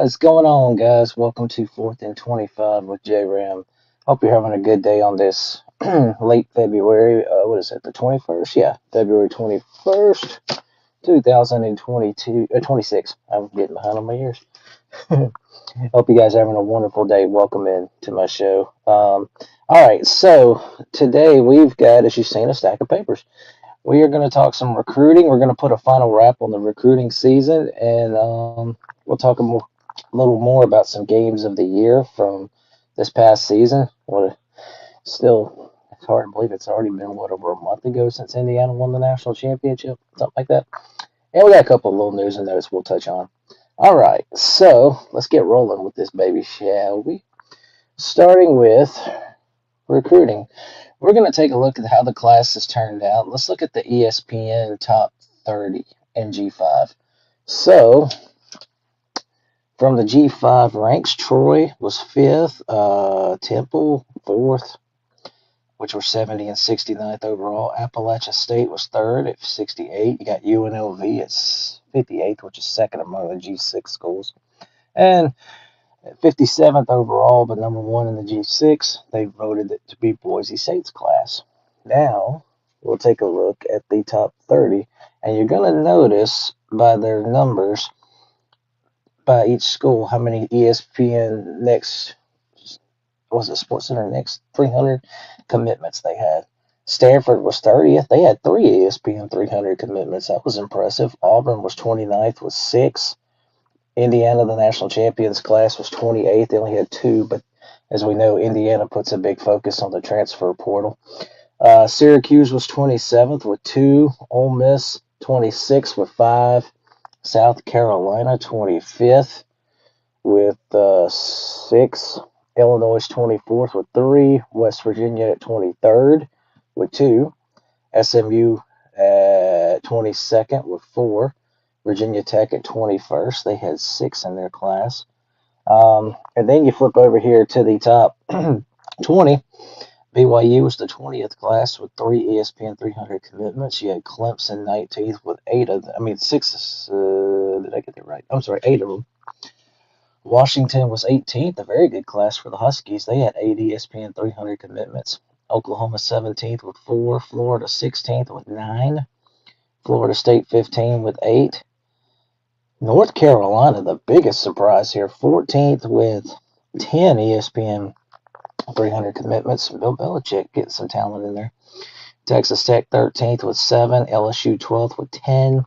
What is going on, guys? Welcome to 4th and 25 with J Ram. Hope you're having a good day on this late February. What is it, the 21st? Yeah, February 21st, 2022, 26. I'm getting behind on my years. Hope you guys are having a wonderful day. Welcome in to my show. All right, so today we've got, as you've seen, a stack of papers. We are going to talk some recruiting. We're going to put a final wrap on the recruiting season, and we'll talk a little more about some games of the year from this past season. It's hard to believe it's already been, over a month ago since Indiana won the national championship, something like that. And we got a couple of little news and notes we'll touch on. All right, so let's get rolling with this baby, shall we? Starting with recruiting. We're going to take a look at how the class has turned out. Let's look at the ESPN top 30 in G5. So, from the G5 ranks, Troy was 5th, Temple 4th, which were 70 and 69th overall. Appalachia State was 3rd at 68. You got UNLV at 58th, which is 2nd among the G6 schools. And at 57th overall, but number 1 in the G6, they voted it to be Boise State's class. Now, we'll take a look at the top 30, and you're going to notice by their numbers, by each school, how many ESPN Next, SportsCenter Next 300 commitments they had. Stanford was 30th. They had 3 ESPN 300 commitments. That was impressive. Auburn was 29th with 6. Indiana, the national champions class, was 28th. They only had 2, but as we know, Indiana puts a big focus on the transfer portal. Syracuse was 27th with 2. Ole Miss 26th with 5. South Carolina 25th with 6. Illinois 24th with 3. West Virginia at 23rd with 2. SMU at 22nd with 4. Virginia Tech at 21st. They had 6 in their class. And then you flip over here to the top 20. BYU was the 20th class with 3 ESPN 300 commitments. You had Clemson 19th with 6. Did I get that right? I'm sorry, 8 of them. Washington was 18th, a very good class for the Huskies. They had 8 ESPN 300 commitments. Oklahoma 17th with 4. Florida 16th with 9. Florida State 15 with 8. North Carolina, the biggest surprise here, 14th with 10 ESPN 300 commitments. Bill Belichick getting some talent in there. Texas Tech 13th with 7. LSU 12th with 10.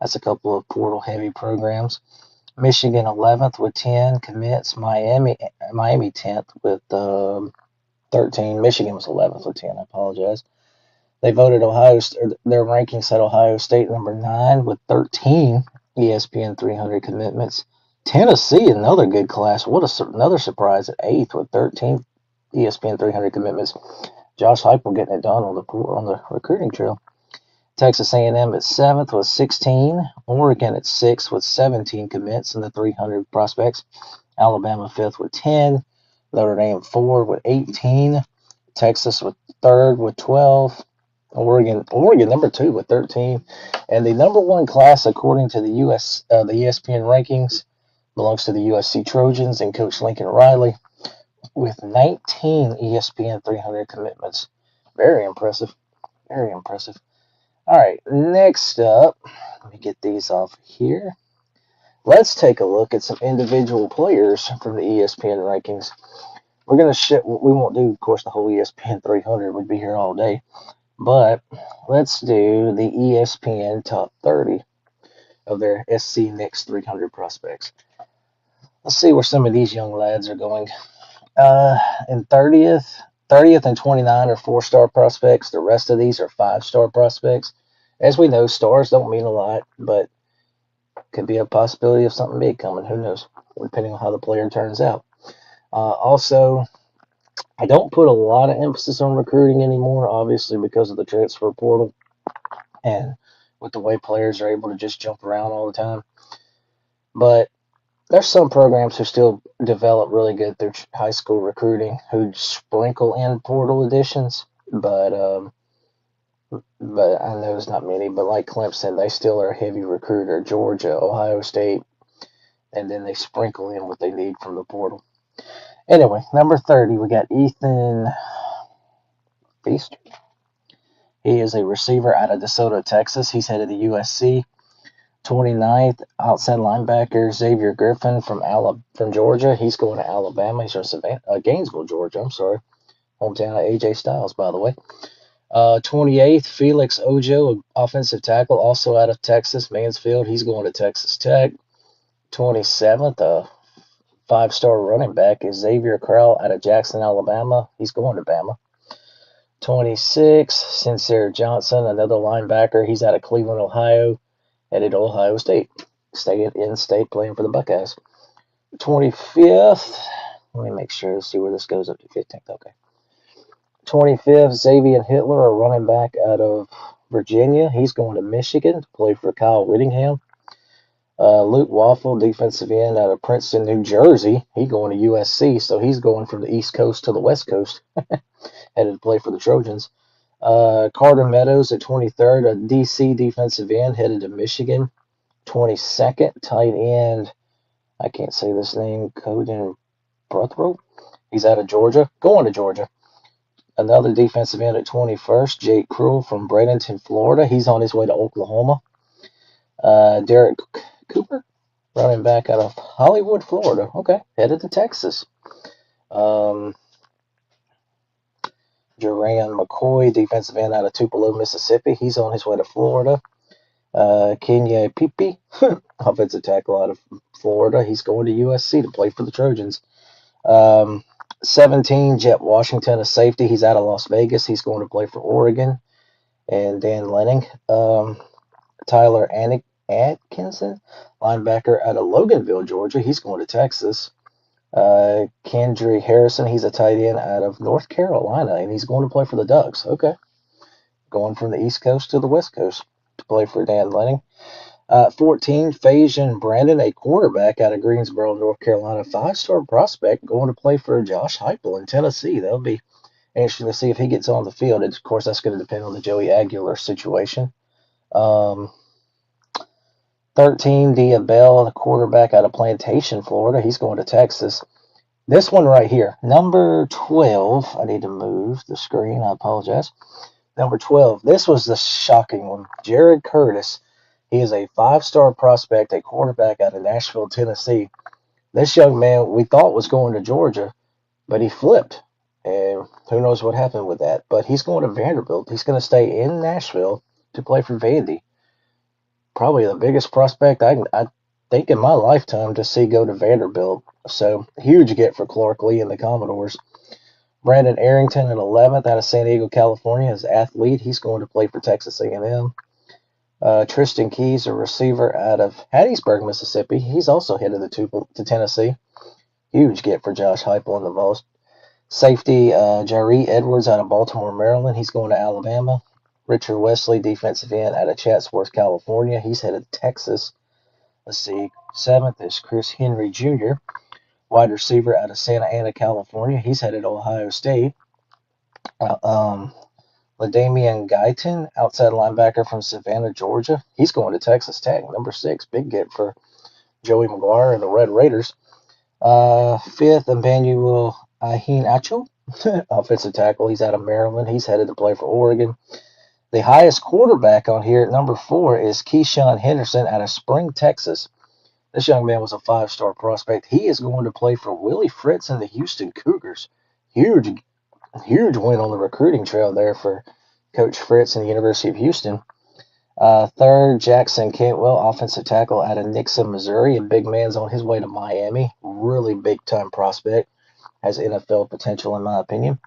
That's a couple of portal-heavy programs. Michigan 11th with 10 commits. Miami 10th with 13. Michigan was 11th with 10. I apologize. They voted their rankings said Ohio State number 9 with 13 ESPN 300 commitments. Tennessee, another good class. Another surprise at 8th with 13 ESPN 300 commitments. Josh Heupel getting it done on the recruiting trail. Texas A&M at 7th with 16. Oregon at 6th with 17 commits in the 300 prospects. Alabama 5th with 10. Notre Dame 4 with 18. Texas with 3rd with 12. Oregon number 2 with 13. And the number 1 class, according to the ESPN rankings, belongs to the USC Trojans and Coach Lincoln Riley with 19 ESPN 300 commitments. Very impressive. Very impressive. All right, next up, let me get these off here. Let's take a look at some individual players from the ESPN rankings. We won't do, of course, the whole ESPN 300. We'd be here all day. But let's do the ESPN top 30 of their SC Next 300 prospects. Let's see where some of these young lads are going. In 30th and 29 are 4-star prospects. The rest of these are 5-star prospects. As we know, stars don't mean a lot, but could be a possibility of something big coming. Who knows? Depending on how the player turns out. Also, I don't put a lot of emphasis on recruiting anymore, obviously because of the transfer portal and with the way players are able to just jump around all the time. But there's some programs who still develop really good through high school recruiting who sprinkle in portal additions, but I know there's not many. But like Clemson, they still are a heavy recruiter. Georgia, Ohio State, and then they sprinkle in what they need from the portal. Anyway, number 30, we got Ethan Feast. He is a receiver out of DeSoto, Texas. He's headed to USC. 29th, outside linebacker Xavier Griffin from Georgia. He's going to Alabama. He's from Gainesville, Georgia. I'm sorry. Hometown of AJ Styles, by the way. 28th, Felix Ojo, offensive tackle, also out of Texas, Mansfield. He's going to Texas Tech. 27th, five-star running back is Xavier Crowell out of Jackson, Alabama. He's going to Bama. 26, Sincere Johnson, another linebacker. He's out of Cleveland, Ohio, headed to Ohio State. Staying in state playing for the Buckeyes. 25th, let me make sure to see where this goes up to 15th. Okay. 25th, Xavier Hitler, a running back out of Virginia. He's going to Michigan to play for Kyle Whittingham. Luke Waffle, defensive end out of Princeton, New Jersey. He's going to USC, so he's going from the East Coast to the West Coast. Headed to play for the Trojans. Carter Meadows at 23rd, a DC defensive end, headed to Michigan. 22nd, tight end, I can't say this name, Coden Brothrow. He's out of Georgia, going to Georgia. Another defensive end at 21st, Jake Cruel from Bradenton, Florida. He's on his way to Oklahoma. Derek Cooper, running back out of Hollywood, Florida. Okay, headed to Texas. Jerran McCoy, defensive end out of Tupelo, Mississippi. He's on his way to Florida. Kenya Pipi, offensive tackle out of Florida. He's going to USC to play for the Trojans. 17, Jet Washington, a safety. He's out of Las Vegas. He's going to play for Oregon. And Dan Lenning. Tyler Atkinson, linebacker out of Loganville, Georgia. He's going to Texas. Kendry Harrison, he's a tight end out of North Carolina, and he's going to play for the Ducks. Okay. Going from the East Coast to the West Coast to play for Dan Lenning. 14, Fajan Brandon, a quarterback out of Greensboro, North Carolina, five-star prospect, going to play for Josh Heupel in Tennessee. That'll be interesting to see if he gets on the field. And of course, that's going to depend on the Joey Aguilar situation. 13, Dia Bell, the quarterback out of Plantation, Florida. He's going to Texas. This one right here, number 12. I need to move the screen. I apologize. Number 12. This was the shocking one. Jared Curtis. He is a five-star prospect, a quarterback out of Nashville, Tennessee. This young man we thought was going to Georgia, but he flipped. And who knows what happened with that. But he's going to Vanderbilt. He's going to stay in Nashville to play for Vandy. Probably the biggest prospect I think in my lifetime to see go to Vanderbilt. So, huge get for Clark Lee and the Commodores. Brandon Arrington at 11th out of San Diego, California, is an athlete. He's going to play for Texas A&M. Tristan Keys, a receiver out of Hattiesburg, Mississippi. He's also headed to Tennessee. Huge get for Josh Heupel and the Vols. Safety, Jaree Edwards out of Baltimore, Maryland. He's going to Alabama. Richard Wesley, defensive end out of Chatsworth, California. He's headed to Texas. Let's see. 7th is Chris Henry Jr., wide receiver out of Santa Ana, California. He's headed to Ohio State. LaDamian Guyton, outside linebacker from Savannah, Georgia. He's going to Texas Tech. Number 6, big get for Joey McGuire and the Red Raiders. 5th, Emmanuel Acho, offensive tackle. He's out of Maryland. He's headed to play for Oregon. The highest quarterback on here at number 4 is Keyshawn Henderson out of Spring, Texas. This young man was a five-star prospect. He is going to play for Willie Fritz and the Houston Cougars. Huge win on the recruiting trail there for Coach Fritz and the University of Houston. 3rd, Jackson Cantwell, offensive tackle out of Nixon, Missouri. A big man's on his way to Miami. Really big-time prospect. Has NFL potential, in my opinion.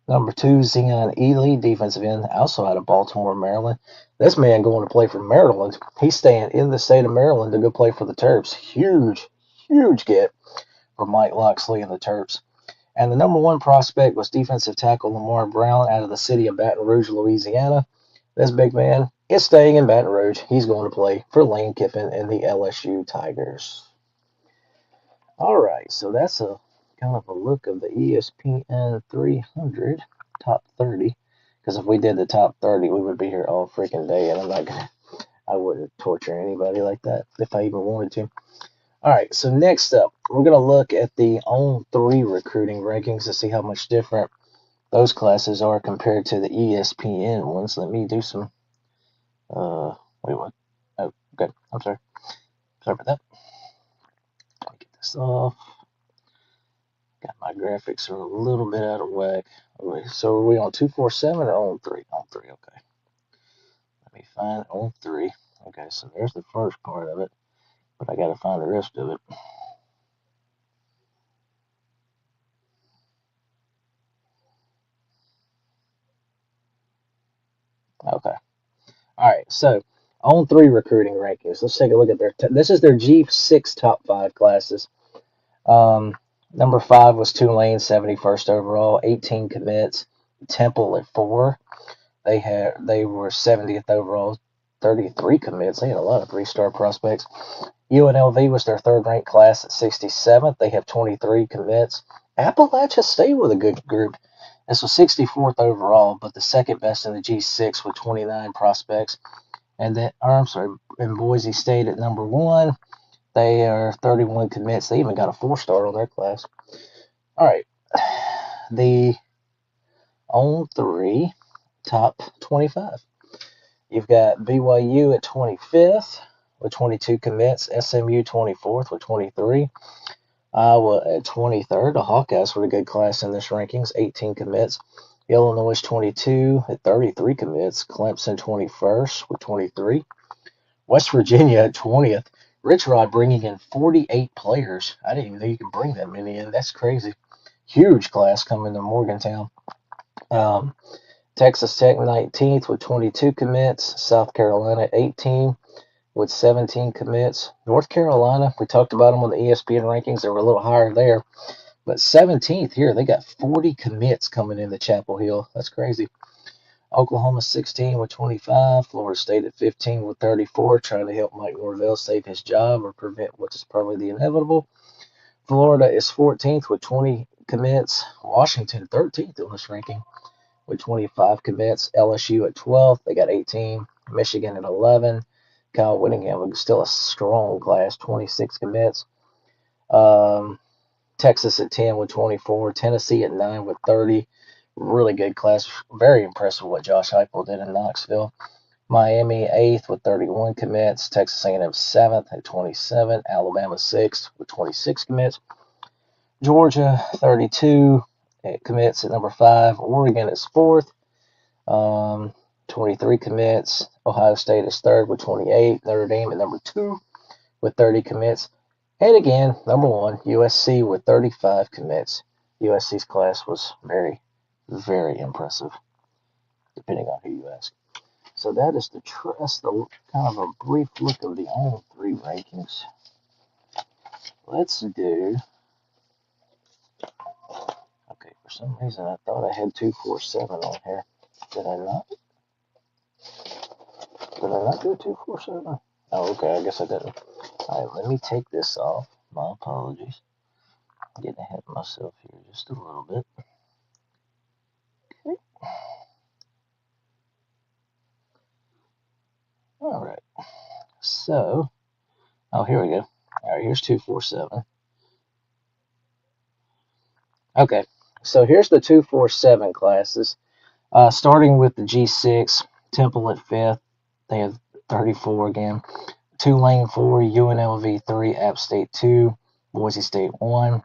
Number 2, Zion Ely, defensive end, also out of Baltimore, Maryland. This man going to play for Maryland. He's staying in the state of Maryland to go play for the Terps. Huge get for Mike Locksley and the Terps. And the number 1 prospect was defensive tackle Lamar Brown out of the city of Baton Rouge, Louisiana. This big man is staying in Baton Rouge. He's going to play for Lane Kiffin and the LSU Tigers. All right, so that's a kind of a look of the ESPN 300 top 30. Because if we did the top 30, we would be here all freaking day, and I wouldn't torture anybody like that if I even wanted to. All right, so next up, we're going to look at the On3 recruiting rankings to see how much different those classes are compared to the ESPN ones. Let me do some, wait, what? Oh, okay, I'm sorry. Sorry about that. Let me get this off. Got my graphics are a little bit out of whack. Okay, so are we on 247 or On3? On3, okay. Let me find On3. Okay, so there's the first part of it, but I got to find the rest of it. Okay. All right, so On3 recruiting rankings. Let's take a look at their. This is their G6 top 5 classes. Number 5 was Tulane, 71st overall, 18 commits. Temple at 4. They were 70th overall, 33 commits. They had a lot of 3-star prospects. UNLV was their third ranked class at 67th. They have 23 commits. Appalachia State with a good group. This was 64th overall, but the second best in the G6 with 29 prospects. And then, I'm sorry, in Boise State at number 1, they are 31 commits. They even got a 4-star on their class. All right, the On3 top 25. You've got BYU at 25th with 22 commits, SMU 24th with 23, Iowa at 23rd. The Hawkeyes were a good class in this rankings, 18 commits. Illinois 22 at 33 commits, Clemson 21st with 23. West Virginia at 20th. Rich Rod bringing in 48 players. I didn't even know you could bring that many in. That's crazy. Huge class coming to Morgantown. Texas Tech 19th with 22 commits. South Carolina 18 with 17 commits. North Carolina, we talked about them on the ESPN rankings. They were a little higher there. But 17th here, they got 40 commits coming into Chapel Hill. That's crazy. Oklahoma 16 with 25. Florida State at 15 with 34, trying to help Mike Norvell save his job or prevent what is probably the inevitable. Florida is 14th with 20 commits. Washington 13th on this ranking with 25 commits. LSU at 12th, they got 18. Michigan at 11. Kyle Whittingham, still a strong class, 26 commits. Texas at 10 with 24. Tennessee at 9 with 30. Really good class. Very impressive what Josh Heupel did in Knoxville. Miami 8th with 31 commits. Texas A&M 7th at 27. Alabama 6th with 26 commits. Georgia 32 commits at number 5. Oregon is 4th. 23 commits. Ohio State is 3rd with 28. Notre Dame at number 2 with 30 commits. And again, number 1, USC with 35 commits. USC's class was very, very impressive, depending on who you ask. So that's the kind of a brief look of the On3 rankings. Let's do. Okay, for some reason I thought I had 247 on here. Did I not? Did I not do 247? Oh, okay, I guess I didn't. All right, let me take this off. My apologies. I'm getting ahead of myself here just a little bit. Okay. All right. So, oh, here we go. All right, here's 247. Okay, so here's the 247 classes. Starting with the G6, Temple at 5th. They have 34 again. Tulane 4, UNLV 3, App State 2, Boise State 1.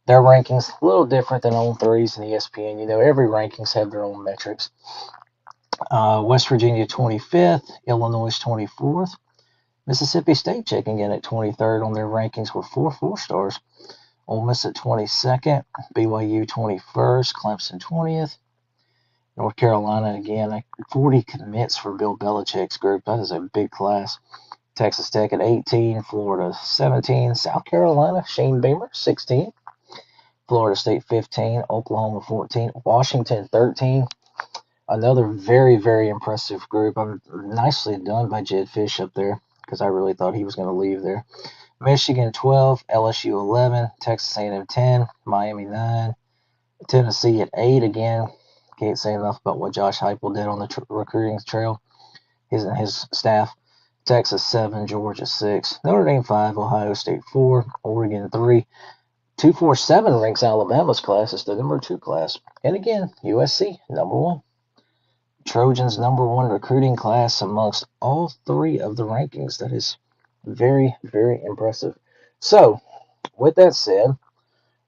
Their rankings a little different than On3s and ESPN. You know, every rankings have their own metrics. West Virginia 25th, Illinois 24th. Mississippi State checking in at 23rd on their rankings with 4 stars. Ole Miss at 22nd, BYU 21st, Clemson 20th. North Carolina, again, 40 commits for Bill Belichick's group. That is a big class. Texas Tech at 18, Florida 17, South Carolina, Shane Beamer 16, Florida State 15, Oklahoma 14, Washington 13. Another very, very impressive group. Nicely done by Jed Fish up there because I really thought he was going to leave there. Michigan 12, LSU 11, Texas A&M 10, Miami 9, Tennessee at 8 again. Can't say enough about what Josh Heupel did on the recruiting trail, his and his staff. Texas 7, Georgia 6, Notre Dame 5, Ohio State 4, Oregon 3. 247 ranks Alabama's class as the number 2 class. And again, USC, number 1. Trojans number 1 recruiting class amongst all 3 of the rankings. That is very, very impressive. So, with that said,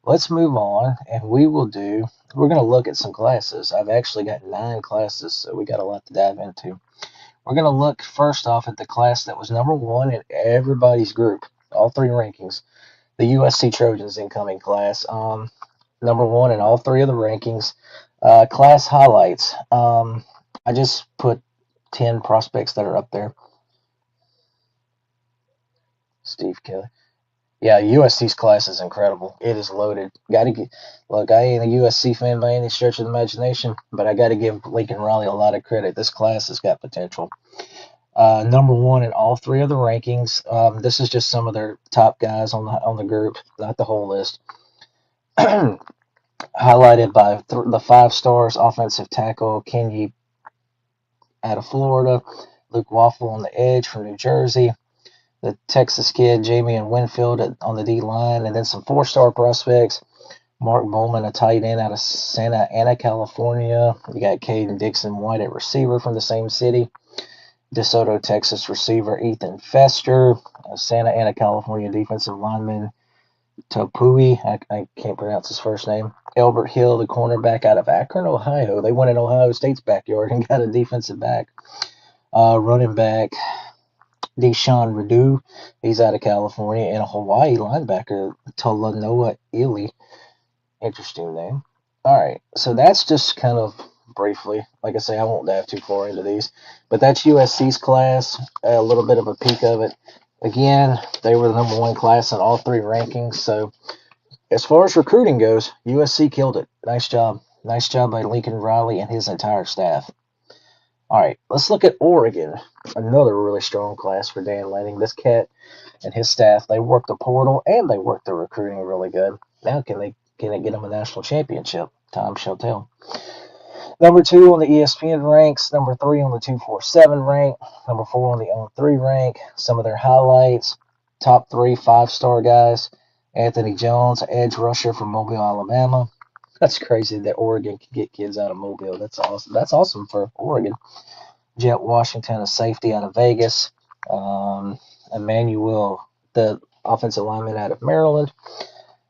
let's move on and we're going to look at some classes. I've actually got 9 classes, so we got a lot to dive into. We're going to look first off at the class that was number 1 in everybody's group, all 3 rankings. The USC Trojans incoming class. Number 1 in all 3 of the rankings. Class highlights. I just put 10 prospects that are up there. Steve Kelly. Yeah, USC's class is incredible. It is loaded. Look, I ain't a USC fan by any stretch of the imagination, but I got to give Lincoln Riley a lot of credit. This class has got potential. Number 1 in all 3 of the rankings. This is just some of their top guys on the group, not the whole list. Highlighted by the 5 stars offensive tackle Kenny out of Florida, Luke Waffle on the edge from New Jersey, the Texas kid Jamie and Winfield on the D line, and then some 4-star prospects. Mark Bowman, a tight end out of Santa Ana, California. You got Caden Dixon White at receiver from the same city. DeSoto, Texas receiver Ethan Fester, Santa Ana, California defensive lineman Topui, I can't pronounce his first name. Albert Hill, the cornerback out of Akron, Ohio. They went in Ohio State's backyard and got a defensive back. Running back Deshaun Redu, he's out of California, and a Hawaii linebacker Talanoa Ili. Interesting name. All right, so that's just kind of briefly. Like I say, I won't dive too far into these, but that's USC's class. A little bit of a peek of it. Again, they were the number 1 class in all 3 rankings. So as far as recruiting goes, USC killed it. Nice job. Nice job by Lincoln Riley and his entire staff. All right, let's look at Oregon. Another really strong class for Dan Lanning. This cat and his staff, they worked the portal and they worked the recruiting really good. Now can they get them a national championship? Time shall tell. Number 2 on the ESPN ranks. Number 3 on the 247 rank. Number 4 on the On3 rank. Some of their highlights. Top 3 5-star guys. Anthony Jones, edge rusher from Mobile, Alabama. That's crazy that Oregon can get kids out of Mobile. That's awesome. That's awesome for Oregon. Jet Washington, a safety out of Vegas. Emmanuel, the offensive lineman out of Maryland.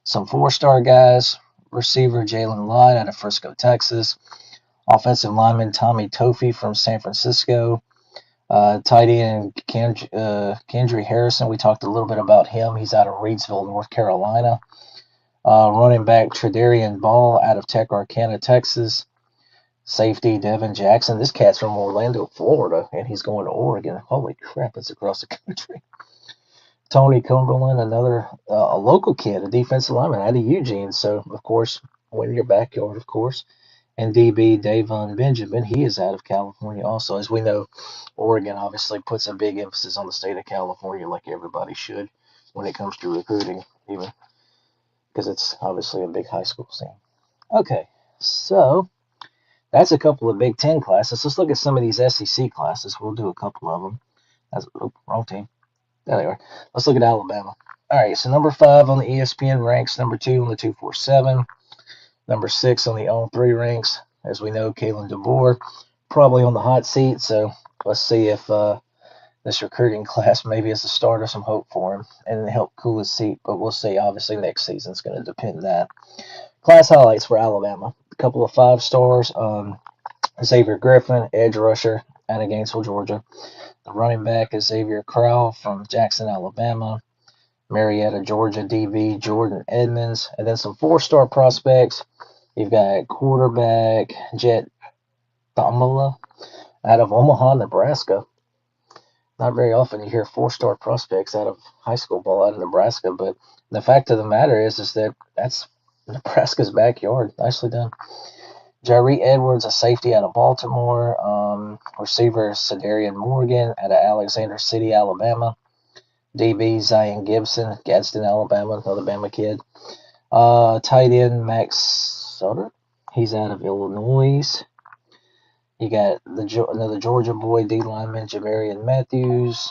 Some 4-star guys. Receiver Jalen Lott out of Frisco, Texas. Offensive lineman Tommy Tofi from San Francisco. Tight end Kendry Harrison. We talked a little bit about him. He's out of Reidsville, North Carolina. Running back Tredarian Ball out of Texarkana, Texas. Safety Devin Jackson. This cat's from Orlando, Florida, and he's going to Oregon. Holy crap, it's across the country. Tony Cumberland, another a local kid, a defensive lineman out of Eugene. So, of course, in your backyard, of course. And DB Davon Benjamin, he is out of California also. As we know, Oregon obviously puts a big emphasis on the state of California, like everybody should, when it comes to recruiting, even because it's obviously a big high school scene. Okay, so that's a couple of Big Ten classes. Let's look at some of these SEC classes. We'll do a couple of them. Wrong team. There they are. Let's look at Alabama. All right, so number 5 on the ESPN ranks, number 2 on the 247, number 6 on the On3 ranks. As we know, Kalen DeBoer probably on the hot seat, so let's see if this recruiting class maybe is the start of some hope for him and help cool his seat, but we'll see. Obviously, next season's going to depend on that. Class highlights for Alabama. A couple of 5 stars. Xavier Griffin, edge rusher out of Gainesville, Georgia. The running back is Xavier Crowell from Jackson, Alabama. Marietta, Georgia, DB Jordan Edmonds. And then some 4-star prospects. You've got quarterback Jet Thomala out of Omaha, Nebraska. Not very often you hear 4-star prospects out of high school ball out of Nebraska, but the fact of the matter is that that's Nebraska's backyard. Nicely done. Jari Edwards, a safety out of Baltimore. Receiver Cedarian Morgan out of Alexander City, Alabama. DB Zion Gibson, Gadsden, Alabama, another Bama kid. Tight end Max Sutter, he's out of Illinois. You got another Georgia boy, D lineman Jamarian Matthews,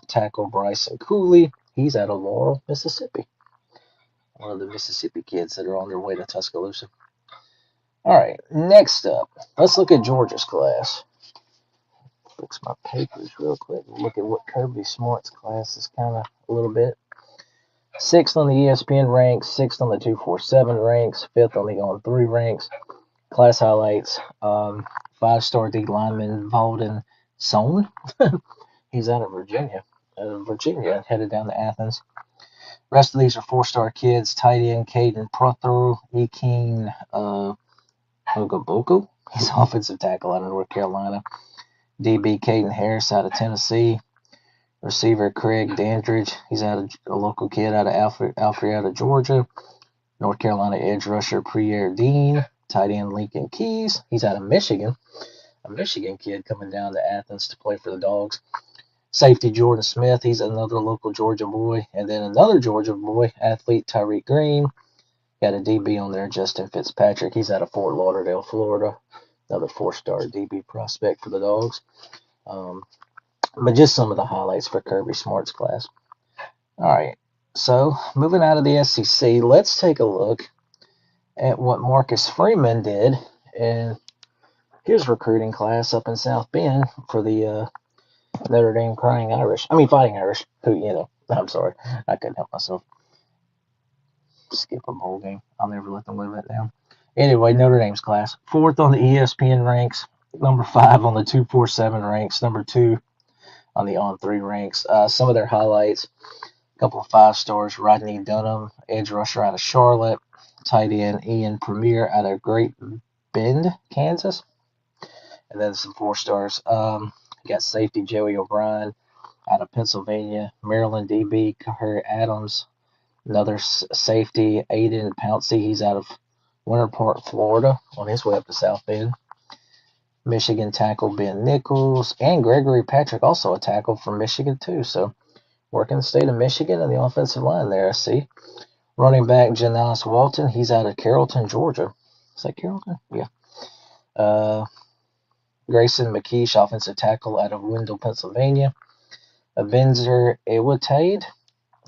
tackle Bryson Cooley. He's out of Laurel, Mississippi. One of the Mississippi kids that are on their way to Tuscaloosa. All right, next up, let's look at Georgia's class. Fix my papers real quick. Look at what Kirby Smart's class is kind of a little bit. 6th on the ESPN ranks, 6th on the 247 ranks, 5th on the On3 ranks. Class highlights: 5-star D lineman Valden Sohn. He's out of Virginia. Headed down to Athens. Rest of these are 4-star kids. Tight end Caden Prothro, Ekin Ogaboko. He's offensive tackle out of North Carolina. DB Caden Harris out of Tennessee. Receiver Craig Dandridge. He's a local kid out of Alfred, Georgia. North Carolina edge rusher Pierre Dean. Tight end Lincoln Keys. He's out of Michigan. A Michigan kid coming down to Athens to play for the Dogs. Safety Jordan Smith. He's another local Georgia boy. And then another Georgia boy, athlete Tyreek Green. Got a DB on there, Justin Fitzpatrick. He's out of Fort Lauderdale, Florida. Another 4-star DB prospect for the Dogs. But just some of the highlights for Kirby Smart's class. All right, so moving out of the SEC, let's take a look at what Marcus Freeman did in his recruiting class up in South Bend for the Notre Dame Fighting Irish. I'm sorry, I couldn't help myself. Skip a bowl game. I'll never let them live that down. Anyway, Notre Dame's class. 4th on the ESPN ranks, number 5 on the 247 ranks, number 2 on the On3 ranks. Some of their highlights: a couple of 5-stars, Rodney Dunham, edge rusher out of Charlotte. Tight end Ian Premier out of Great Bend, Kansas. And then some 4-stars. You got safety Joey O'Brien out of Pennsylvania. Maryland DB Kahir Adams. Another safety Aiden Pouncey. He's out of Winter Park, Florida, on his way up to South Bend. Michigan tackle Ben Nichols. And Gregory Patrick, also a tackle from Michigan, too. So working the state of Michigan and the offensive line there, I see. Running back Janice Walton. He's out of Carrollton, Georgia. Is that Carrollton? Yeah. Grayson McKeish, offensive tackle out of Wendell, Pennsylvania. Avenzer Ewatade.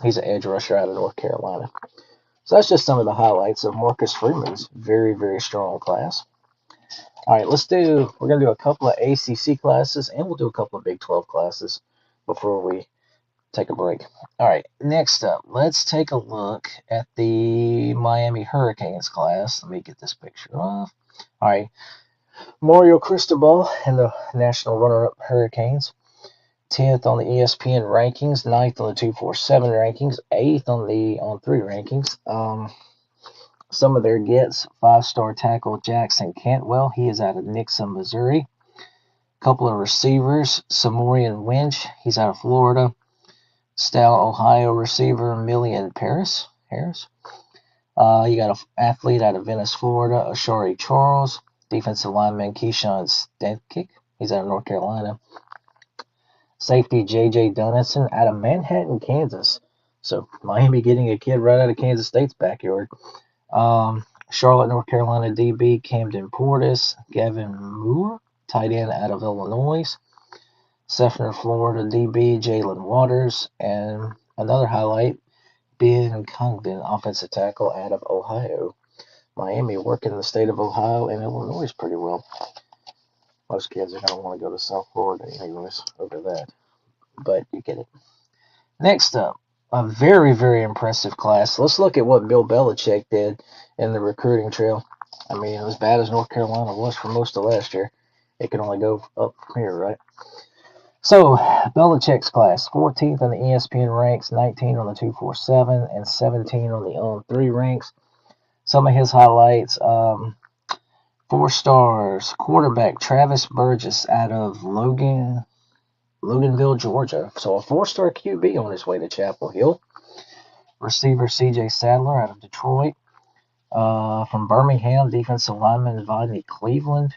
He's an edge rusher out of North Carolina. So that's just some of the highlights of Marcus Freeman's very, very strong class. All right, we're going to do a couple of ACC classes, and we'll do a couple of Big 12 classes before we take a break. All right, next up, let's take a look at the Miami Hurricanes class. Let me get this picture off. All right, Mario Cristobal and the national runner-up Hurricanes. 10th on the ESPN rankings, 9th on the 247 rankings, 8th on the On3 rankings. Some of their gets: 5-star tackle Jackson Cantwell. He is out of Nixa, Missouri. Couple of receivers: Samorian Winch. He's out of Florida. Stal, Ohio receiver Millian Harris. You got an athlete out of Venice, Florida, Ashari Charles. Defensive lineman Keyshawn Stankic. He's out of North Carolina. Safety J.J. Donaldson out of Manhattan, Kansas. So Miami getting a kid right out of Kansas State's backyard. Charlotte, North Carolina DB Camden Portis. Gavin Moore, tight end out of Illinois. Seffner, Florida DB Jalen Waters. And another highlight, Ben Congdon, offensive tackle out of Ohio. Miami working the state of Ohio and Illinois pretty well. Most kids are going to want to go to South Florida anyways over that. But you get it. Next up, a very, very impressive class. Let's look at what Bill Belichick did in the recruiting trail. I mean, as bad as North Carolina was for most of last year, it can only go up from here, right? So, Belichick's class: 14th on the ESPN ranks, 19 on the 247, and 17 on the On3 ranks. Some of his highlights: 4 stars, quarterback Travis Burgess out of Loganville, Georgia. So a 4-star QB on his way to Chapel Hill. Receiver C.J. Sadler out of Detroit. From Birmingham, defensive lineman Rodney Cleveland.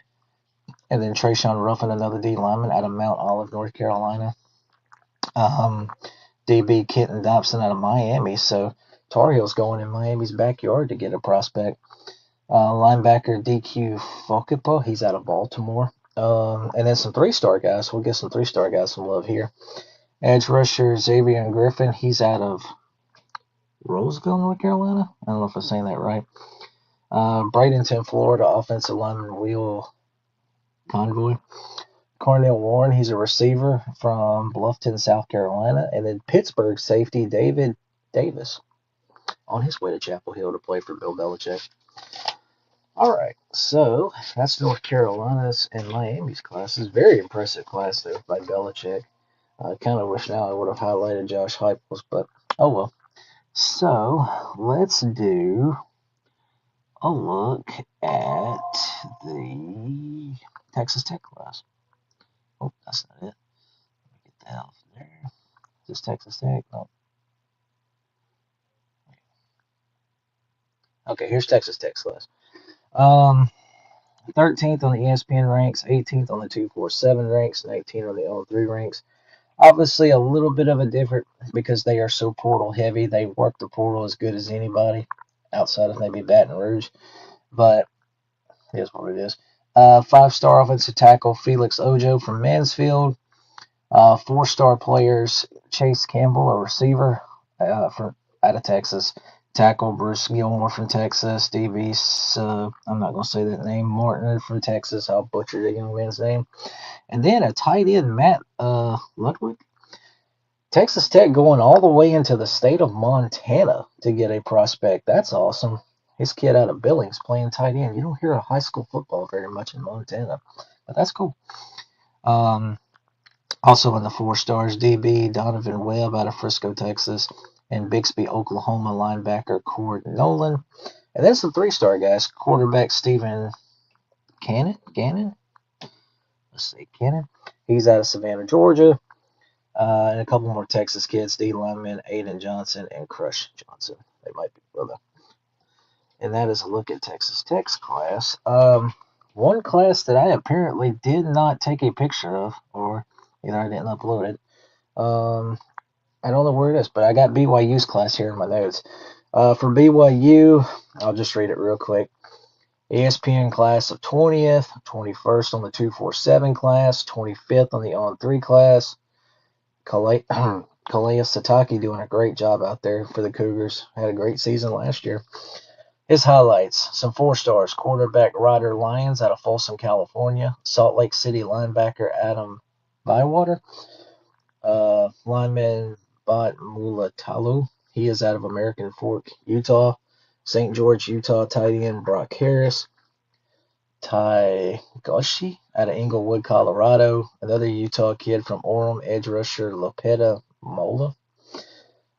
And then Trayshawn Ruffin, another D lineman out of Mount Olive, North Carolina. DB Kenton Dobson out of Miami. So Tar Heels going in Miami's backyard to get a prospect. Linebacker DQ Fokipo, he's out of Baltimore. And then some 3-star guys. We'll get some 3-star guys some love here. Edge rusher Xavier Griffin. He's out of Roseville, North Carolina. I don't know if I'm saying that right. Bradenton, Florida. Offensive lineman Will Convoy. Cornell Warren. He's a receiver from Bluffton, South Carolina. And then Pittsburgh safety David Davis on his way to Chapel Hill to play for Bill Belichick. All right, so that's North Carolina's and Miami's classes. Very impressive class there by Belichick. I kind of wish now I would have highlighted Josh Heupel's, but oh well. So let's do a look at the Texas Tech class. Oh, that's not it. Let me get that off there. Just Texas Tech. No. Okay, here's Texas Tech's class. 13th on the ESPN ranks, 18th on the 247 ranks, 19th on the O3 ranks. Obviously, a little bit of a different because they are so portal heavy. They work the portal as good as anybody outside of maybe Baton Rouge, but here's what it is. 5-star offensive tackle Felix Ojo from Mansfield. 4-star players Chase Campbell, a receiver from out of Texas. Tackle Bruce Gilmore from Texas. DB, I'm not going to say that name. Martin from Texas. I'll butcher the young man's name. And then a tight end, Matt Ludwig. Texas Tech going all the way into the state of Montana to get a prospect. That's awesome. His kid out of Billings playing tight end. You don't hear of high school football very much in Montana, but that's cool. Also in the 4 stars, DB Donovan Webb out of Frisco, Texas, and Bixby, Oklahoma linebacker Cord Nolan. And then some 3-star guys, quarterback Stephen Cannon. Let's see, Cannon. He's out of Savannah, Georgia. And a couple more Texas kids, D lineman Aiden Johnson and Crush Johnson. They might be brother. And that is a look at Texas Tech's class. One class that I apparently did not take a picture of, or either I didn't upload it. I don't know where it is, but I got BYU's class here in my notes. For BYU, I'll just read it real quick. ESPN class of 20th, 21st on the 247 class, 25th on the on-3 class. Kalea Satake doing a great job out there for the Cougars. Had a great season last year. His highlights, some 4 stars. Quarterback Ryder Lyons out of Folsom, California. Salt Lake City linebacker Adam Bywater. Lineman Bot Mulatalu. He is out of American Fork, Utah. St. George, Utah tight end Brock Harris. Ty Goshi out of Englewood, Colorado. Another Utah kid from Orem, edge rusher Lopeta Mola.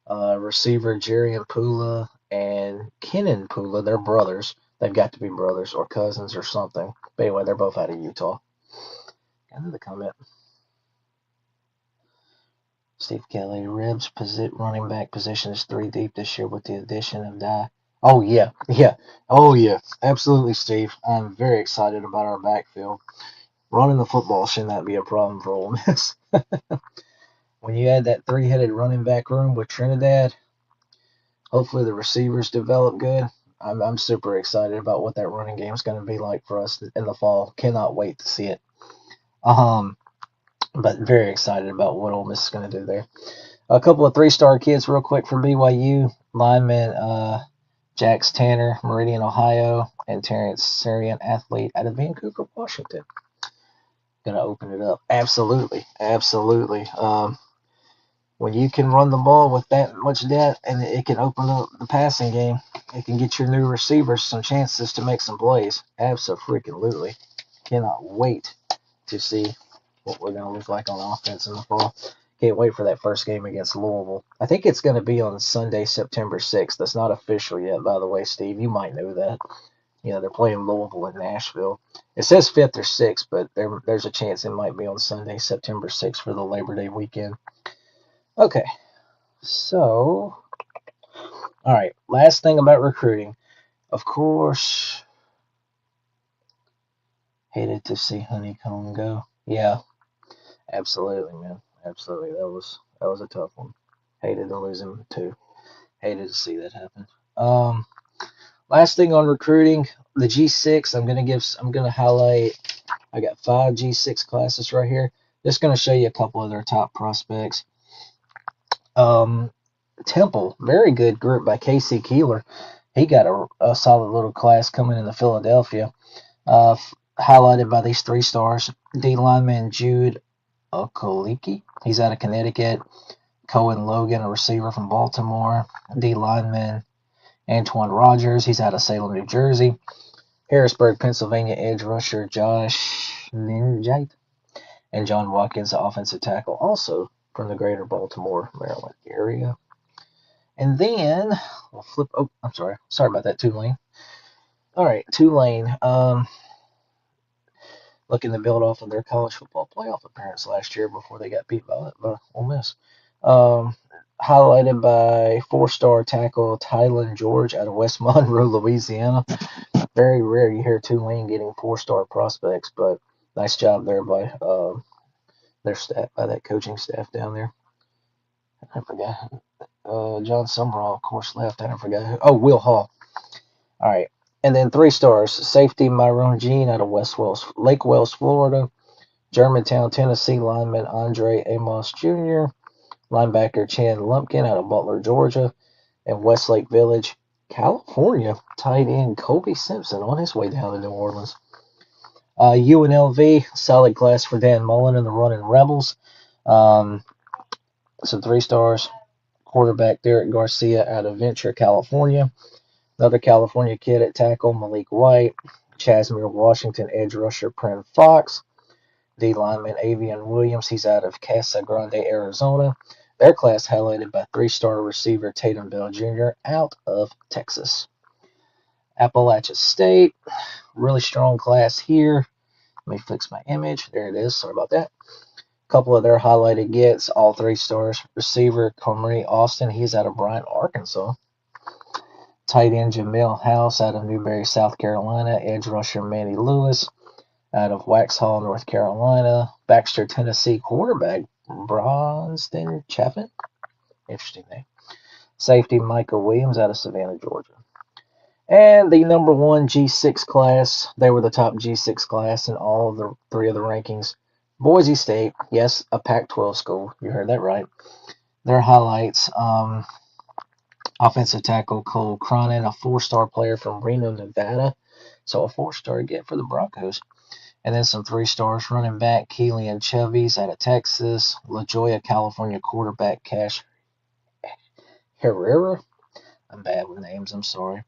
Receiver Jerry and Pula and Kenan Pula. They're brothers. They've got to be brothers or cousins or something. But anyway, they're both out of Utah. Got another comment. Steve Kelly, Ribs running back position is 3 deep this year with the addition of Dye. Oh, yeah. Oh, yeah. Absolutely, Steve. I'm very excited about our backfield. Running the football should not be a problem for Ole Miss. When you add that 3-headed running back room with Trinidad, hopefully the receivers develop good. I'm super excited about what that running game is going to be like for us in the fall. Cannot wait to see it. But very excited about what Ole Miss is going to do there. A couple of 3-star kids real quick from BYU. Lineman Jax Tanner, Meridian, Ohio, and Terrence Sarian, athlete out of Vancouver, Washington. Going to open it up. Absolutely. When you can run the ball with that much depth and it can open up the passing game, it can get your new receivers some chances to make some plays. Absolutely. Cannot wait to see what we're going to look like on offense in the fall. Can't wait for that first game against Louisville. I think it's going to be on Sunday, September 6th. That's not official yet, by the way, Steve. You might know that. You know, they're playing Louisville in Nashville. It says 5th or 6th, but there's a chance it might be on Sunday, September 6th for the Labor Day weekend. Okay, so, all right, last thing about recruiting. Of course, hated to see Honeycomb go. Yeah, absolutely, man. Absolutely. That was a tough one. Hated to lose him, too. Hated to see that happen. Last thing on recruiting, the G6. I'm gonna highlight I got 5 G6 classes right here. Just going to show you a couple of their top prospects. Temple, very good group by Casey Keeler. He got a solid little class coming into Philadelphia. Highlighted by these 3 stars. D lineman Jude Okoliki. He's out of Connecticut. Cohen Logan, a receiver from Baltimore. D lineman Antoine Rogers. He's out of Salem, New Jersey. Harrisburg, Pennsylvania edge rusher Josh Ninjite. And John Watkins, the offensive tackle, also from the greater Baltimore, Maryland area. And then we'll flip. Oh, I'm sorry. Sorry about that, Tulane. All right, Tulane. Looking to build off of their college football playoff appearance last year before they got beat by Ole Miss. Highlighted by 4-star tackle Tylan George out of West Monroe, Louisiana. Very rare you hear Tulane getting 4-star prospects, but nice job there by their staff, by that coaching staff down there. I forgot. John Summerall, of course, left. I forgot who. Oh, Will Hall. All right. And then 3 stars. Safety Myron Jean out of Lake Wells, Florida. Germantown, Tennessee lineman Andre Amos Jr. Linebacker Chan Lumpkin out of Butler, Georgia. And Westlake Village, California, tight end Kobe Simpson on his way down to New Orleans. UNLV, solid class for Dan Mullen and the Running Rebels. Some 3 stars. Quarterback Derek Garcia out of Ventura, California. Another California kid at tackle, Malik White. Chasmere, Washington, edge rusher, Pren Fox. D lineman, Avian Williams. He's out of Casa Grande, Arizona. Their class highlighted by 3-star receiver Tatum Bell Jr. out of Texas. Appalachia State, really strong class here. Let me fix my image. There it is. Sorry about that. A couple of their highlighted gets, all 3 stars. Receiver Comrie Austin. He's out of Bryant, Arkansas. Tight end Jamil House out of Newberry, South Carolina. Edge rusher Manny Lewis out of Waxhaw, North Carolina. Baxter, Tennessee. Quarterback Bronston Chaffin. Interesting name. Safety Michael Williams out of Savannah, Georgia. And the number 1 G6 class, they were the top G6 class in all of the 3 of the rankings. Boise State, yes, a Pac-12 school. You heard that right. Their highlights, offensive tackle Cole Cronin, a 4-star player from Reno, Nevada. So a 4-star get for the Broncos. And then some 3 stars. Running back Keelan Chevy's out of Texas. La Jolla, California quarterback Cash Herrera. I'm bad with names, I'm sorry.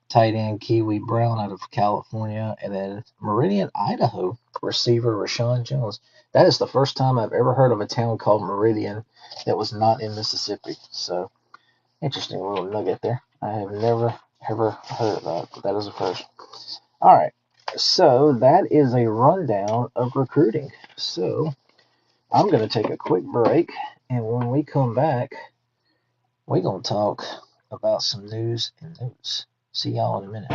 Tight end Kiwi Brown out of California. And then Meridian, Idaho, receiver Rashawn Jones. That is the first time I've ever heard of a town called Meridian that was not in Mississippi. So, interesting little nugget there. I have never, ever heard of that. That is a first. All right. So, that is a rundown of recruiting. So, I'm going to take a quick break. And when we come back, we're going to talk about some news and notes. See y'all in a minute.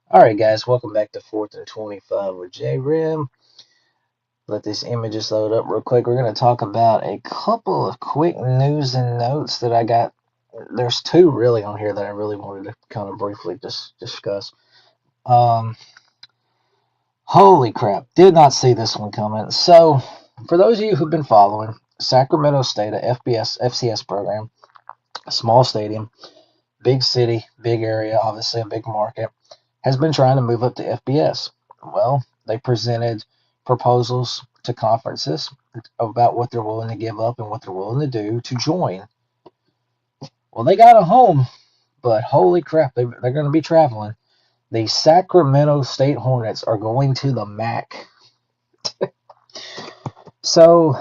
All right, guys, welcome back to 4th and 25 with J-Rim. Let these images load up real quick. We're going to talk about a couple of quick news and notes that I got. There's 2 really on here that I really wanted to kind of briefly just discuss. Holy crap, did not see this one coming. So, for those of you who've been following, Sacramento State, a FCS program, a small stadium, big city, big area, obviously a big market, has been trying to move up to FBS. Well, they presented proposals to conferences about what they're willing to give up and what they're willing to do to join. Well, they got a home, but holy crap, they're going to be traveling. The Sacramento State Hornets are going to the MAC. So,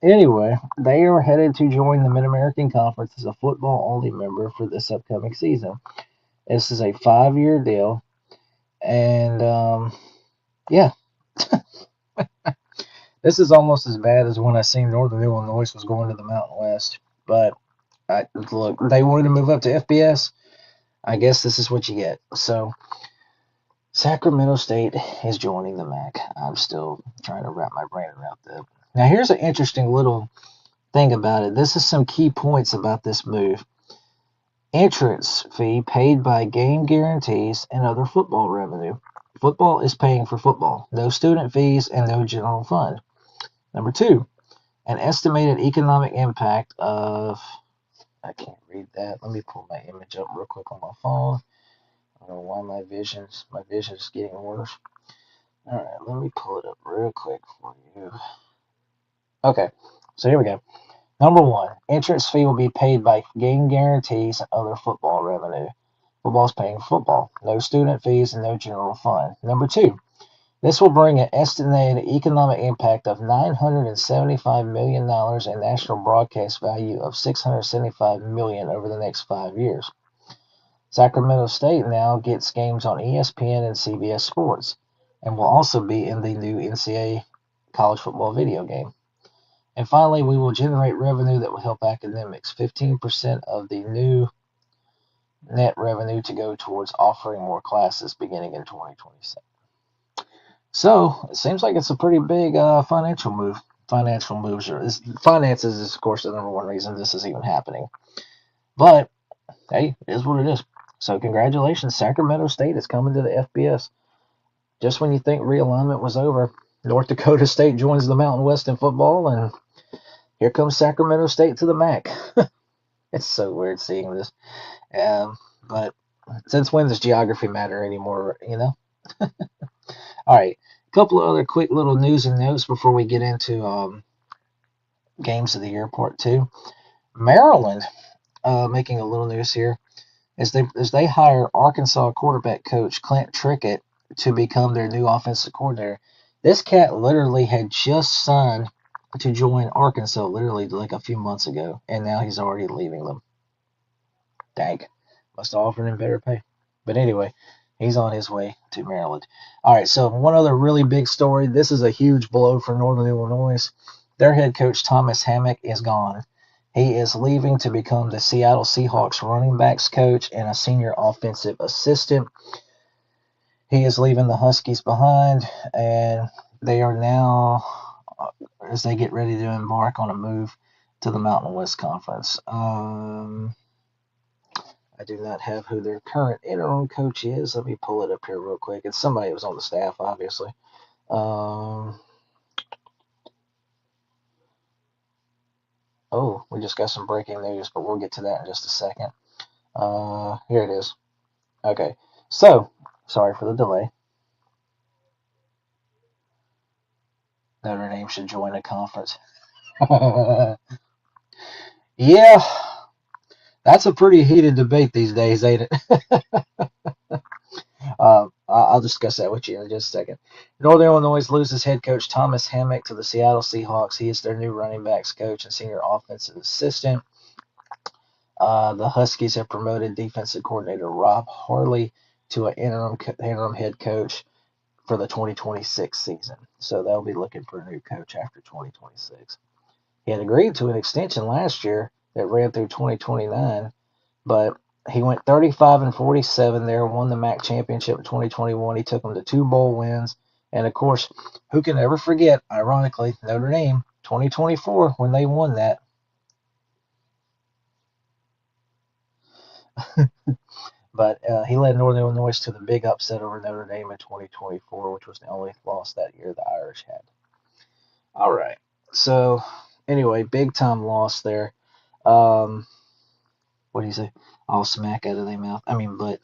anyway, they are headed to join the Mid-American Conference as a football-only member for this upcoming season. This is a 5-year deal. And Yeah, this is almost as bad as when I seen Northern Illinois was going to the Mountain West. But look, they wanted to move up to FBS. I guess this is what you get. So Sacramento State is joining the MAC. I'm still trying to wrap my brain around that. Now, here's an interesting little thing about it. This is some key points about this move. Entrance fee paid by game guarantees and other football revenue. Football is paying for football. No student fees and no general fund. Number two, an estimated economic impact of, I can't read that. Let me pull my image up real quick on my phone. I don't know why my vision's getting worse. All right, let me pull it up real quick for you. Okay, so here we go. Number one, entrance fee will be paid by game guarantees and other football revenue. Football's paying for football. No student fees and no general fund. Number two, this will bring an estimated economic impact of $975 million and national broadcast value of $675 million over the next 5 years. Sacramento State now gets games on ESPN and CBS Sports and will also be in the new NCAA college football video game. And finally, we will generate revenue that will help academics. 15% of the new net revenue to go towards offering more classes beginning in 2027. So it seems like it's a pretty big financial move. Financial moves are finances is of course the number one reason this is even happening. But hey, it is what it is. So congratulations, Sacramento State is coming to the FBS. Just when you think realignment was over, North Dakota State joins the Mountain West in football, and here comes Sacramento State to the MAC. It's so weird seeing this. But since when does geography matter anymore, you know? All right. A couple of other quick little news and notes before we get into Games of the Year Part 2. Maryland, making a little news here, as they hire Arkansas quarterback coach Clint Trickett to become their new offensive coordinator. This cat literally had just signed to join Arkansas literally like a few months ago, and now he's already leaving them. Dang. Must have offered him better pay. But anyway, he's on his way to Maryland. All right, so one other really big story. This is a huge blow for Northern Illinois. Their head coach, Thomas Hammock, is gone. He is leaving to become the Seattle Seahawks running backs coach and a senior offensive assistant. He is leaving the Huskies behind, and they are now, as they get ready to embark on a move to the Mountain West Conference. I do not have who their current interim coach is. Let me pull it up here real quick. It's somebody who was on the staff, obviously. Oh, we just got some breaking news, but we'll get to that in just a second. Here it is. Okay, so sorry for the delay. Notre Dame should join a conference. Yeah, that's a pretty heated debate these days, ain't it? I'll discuss that with you in just a second. Northern Illinois loses head coach Thomas Hammock to the Seattle Seahawks. He is their new running backs coach and senior offensive assistant. The Huskies have promoted defensive coordinator Rob Harley to an interim head coach for the 2026 season. So they'll be looking for a new coach after 2026. He had agreed to an extension last year that ran through 2029, but he went 35-47 there, won the MAC championship in 2021. He took them to 2 bowl wins. And, of course, who can ever forget, ironically, Notre Dame, 2024, when they won that. But he led Northern Illinois to the big upset over Notre Dame in 2024, which was the only loss that year the Irish had. All right. So, anyway, big-time loss there. What do you say? All smack out of their mouth. I mean, but...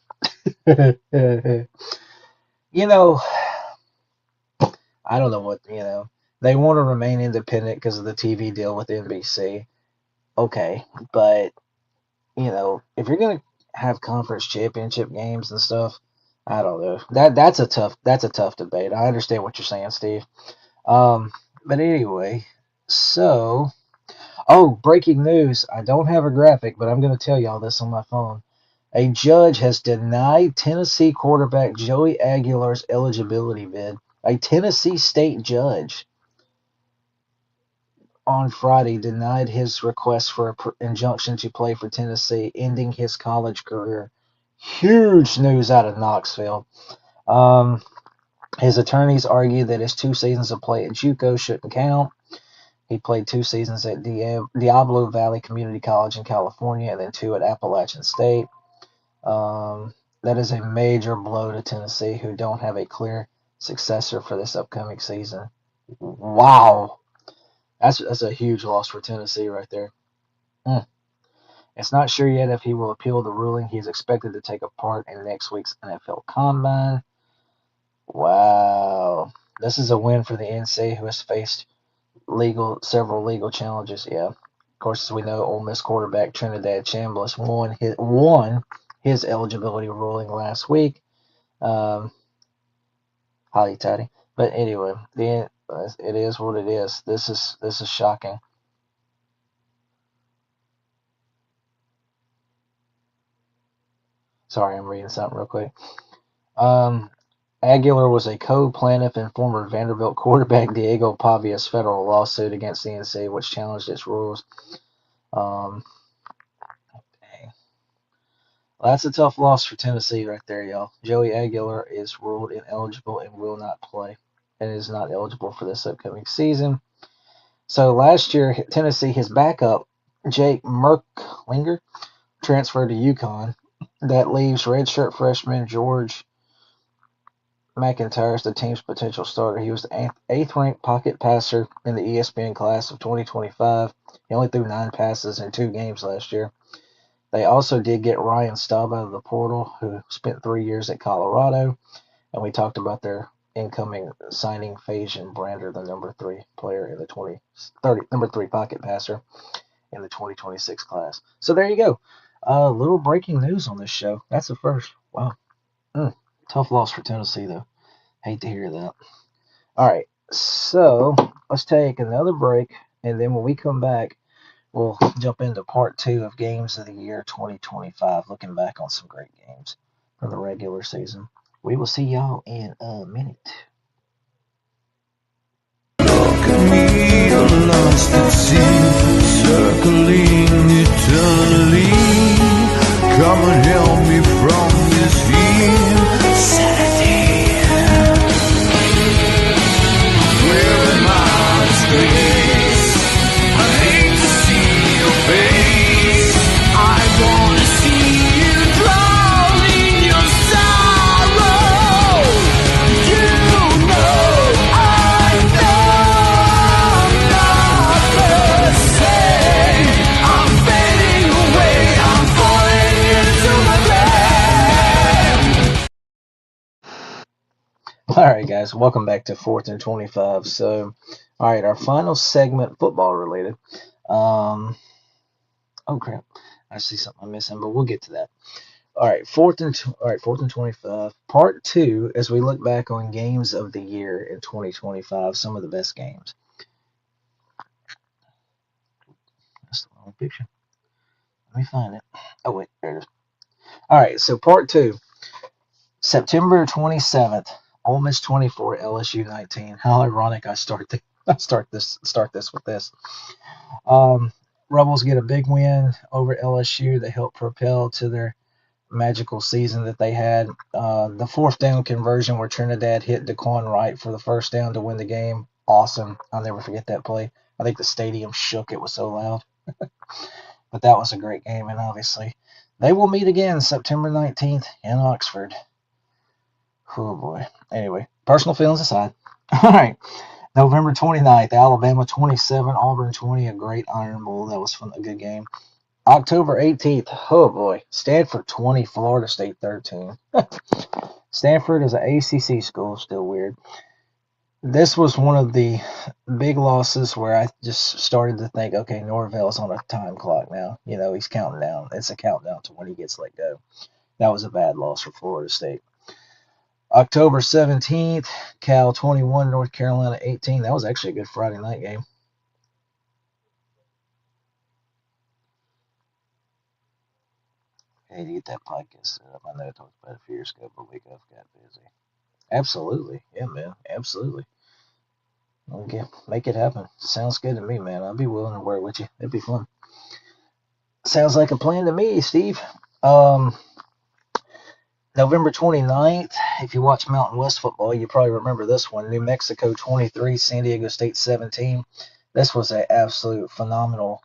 you know, I don't know what, they want to remain independent because of the TV deal with NBC. Okay, but, if you're going to have conference championship games and stuff, I don't know. That's a tough debate. I understand what you're saying, Steve. But anyway, so, breaking news. I don't have a graphic, but I'm going to tell y'all this on my phone. A judge has denied Tennessee quarterback Joey Aguilar's eligibility bid A Tennessee State judge on Friday denied his request for an injunction to play for Tennessee, ending his college career. Huge news out of Knoxville. Um, his attorneys argue that his 2 seasons of play at JUCO shouldn't count. He played 2 seasons at Diablo Valley Community College in California and then 2 at Appalachian State. That is a major blow to Tennessee, who don't have a clear successor for this upcoming season. Wow. That's a huge loss for Tennessee right there. It's not sure yet if he will appeal the ruling. He is expected to take a part in next week's NFL Combine. Wow. This is a win for the NC, who has faced several legal challenges. Yeah. Of course, as we know, Ole Miss quarterback Trinidad Chambliss won his eligibility ruling last week. Holly tidy. But anyway, it is what it is. This is shocking. Sorry, I'm reading something real quick. Aguilar was a co-plaintiff in former Vanderbilt quarterback Diego Pavia's federal lawsuit against the NCAA, which challenged its rules. Dang. Well, that's a tough loss for Tennessee right there, y'all. Joey Aguilar is ruled ineligible and will not play, and is not eligible for this upcoming season. So last year, Tennessee, his backup, Jake Merklinger, transferred to UConn. That leaves redshirt freshman George McIntyre is the team's potential starter. He was the 8th-ranked pocket passer in the ESPN class of 2025. He only threw 9 passes in 2 games last year. They also did get Ryan Staub out of the portal, who spent 3 years at Colorado. And we talked about their incoming signing Fajan Brander, the number 3 player in the number 3 pocket passer in the 2026 class. So there you go. Little breaking news on this show. That's the first. Wow. Tough loss for Tennessee, though. Hate to hear that. All right, so let's take another break, and then when we come back, we'll jump into part 2 of Games of the Year 2025, looking back on some great games from the regular season. We will see y'all in a minute. Look at me, I'm lost at sea, circling eternally. Come and help me from this insanity. Where am I disgrace? I hate to see your face. I wanna see you drown in your sorrow. You know I know I'm not the same. I'm fading away, I'm falling into my grave. All right, guys, welcome back to 4th and 25. So, all right, our final segment, football related. Oh crap, I see something I'm missing, but we'll get to that. All right, 4th and 25. Part 2, as we look back on games of the year in 2025, some of the best games. That's the wrong picture. Let me find it. Oh wait, there it is. All right, so part 2, September 27th, Ole Miss 24, LSU 19. How ironic! I start this with this. Rebels get a big win over LSU that helped propel to their magical season that they had. The 4th down conversion where Trinidad hit Daquan Wright for the 1st down to win the game. Awesome. I'll never forget that play. I think the stadium shook. It was so loud. But that was a great game, and obviously they will meet again September 19th in Oxford. Oh boy. Anyway, personal feelings aside. All right. November 29th, Alabama 27, Auburn 20, a great Iron Bowl. That was a good game. October 18th, oh boy, Stanford 20, Florida State 13. Stanford is an ACC school, still weird. This was one of the big losses where I just started to think, okay, Norvell's on a time clock now. You know, he's counting down. It's a countdown to when he gets let go. That was a bad loss for Florida State. October 17th, Cal 21, North Carolina 18. That was actually a good Friday night game. I need to get that podcast set up. I know I talked about it a few years ago, but we both got busy. Absolutely. Yeah, man. Absolutely. Okay, make it happen. Sounds good to me, man. I'll be willing to work with you. It'd be fun. Sounds like a plan to me, Steve. Um, November 29th, if you watch Mountain West football, you probably remember this one. New Mexico 23, San Diego State 17. This was an absolute phenomenal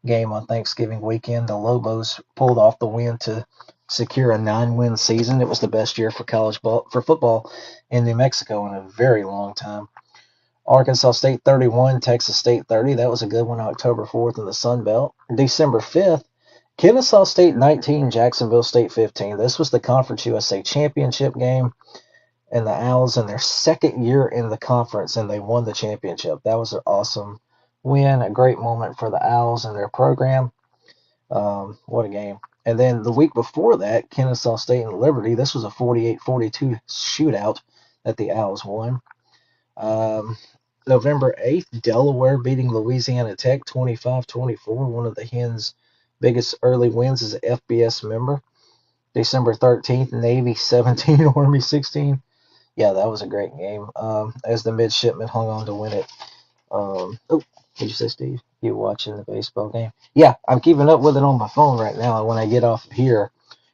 game on Thanksgiving weekend. The Lobos pulled off the win to secure a 9-win season. It was the best year for college ball for football in New Mexico in a very long time. Arkansas State 31, Texas State 30. That was a good one, October 4th in the Sun Belt. December 5th, Kennesaw State 19, Jacksonville State 15. This was the Conference USA Championship game, and the Owls in their second year in the conference, and they won the championship. That was an awesome win, a great moment for the Owls and their program. What a game. And then the week before that, Kennesaw State and Liberty. This was a 48-42 shootout that the Owls won. Um, November 8th, Delaware beating Louisiana Tech 25-24, one of the Hens' biggest early wins as an FBS member. December 13th, Navy 17, Army 16. Yeah, that was a great game. As the midshipmen hung on to win it. Oh, did you say, Steve? You watching the baseball game? Yeah, I'm keeping up with it on my phone right now. When I get off of here,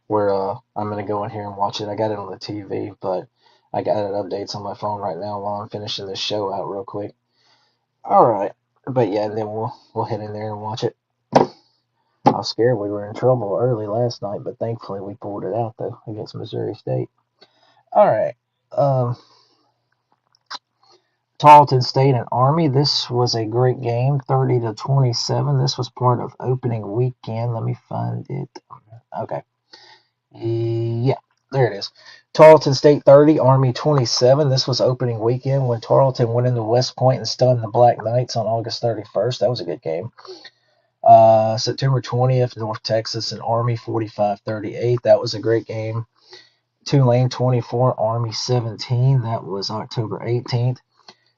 where I'm gonna go in here and watch it. I got it on the TV, but I got it updates on my phone right now while I'm finishing this show out real quick. All right, but yeah, and then we'll head in there and watch it. I was scared we were in trouble early last night, but thankfully we pulled it out though against Missouri State. All right, um, Tarleton State and Army. This was a great game, 30-27. This was part of opening weekend. Let me find it. Okay. Yeah, there it is. Tarleton State 30, Army 27. This was opening weekend when Tarleton went into West Point and stunned the Black Knights on August 31st. That was a good game. September 20th, North Texas and Army 45-38. That was a great game. Tulane 24, Army 17. That was October 18th.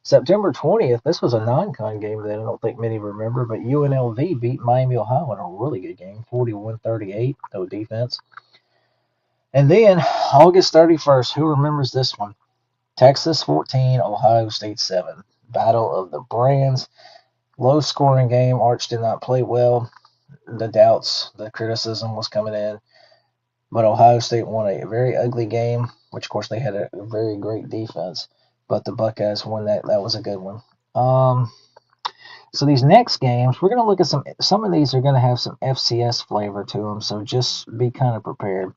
September 20th, this was a non-con game that I don't think many remember, but UNLV beat Miami, Ohio in a really good game, 41-38, no defense. And then August 31st, who remembers this one? Texas 14, Ohio State 7. Battle of the Brands. Low scoring game. Arch did not play well. The doubts, the criticism was coming in. But Ohio State won a very ugly game, which of course they had a very great defense. But the Buckeyes won that. That was a good one. So these next games, we're going to look at some of these are going to have some FCS flavor to them. So just be kind of prepared.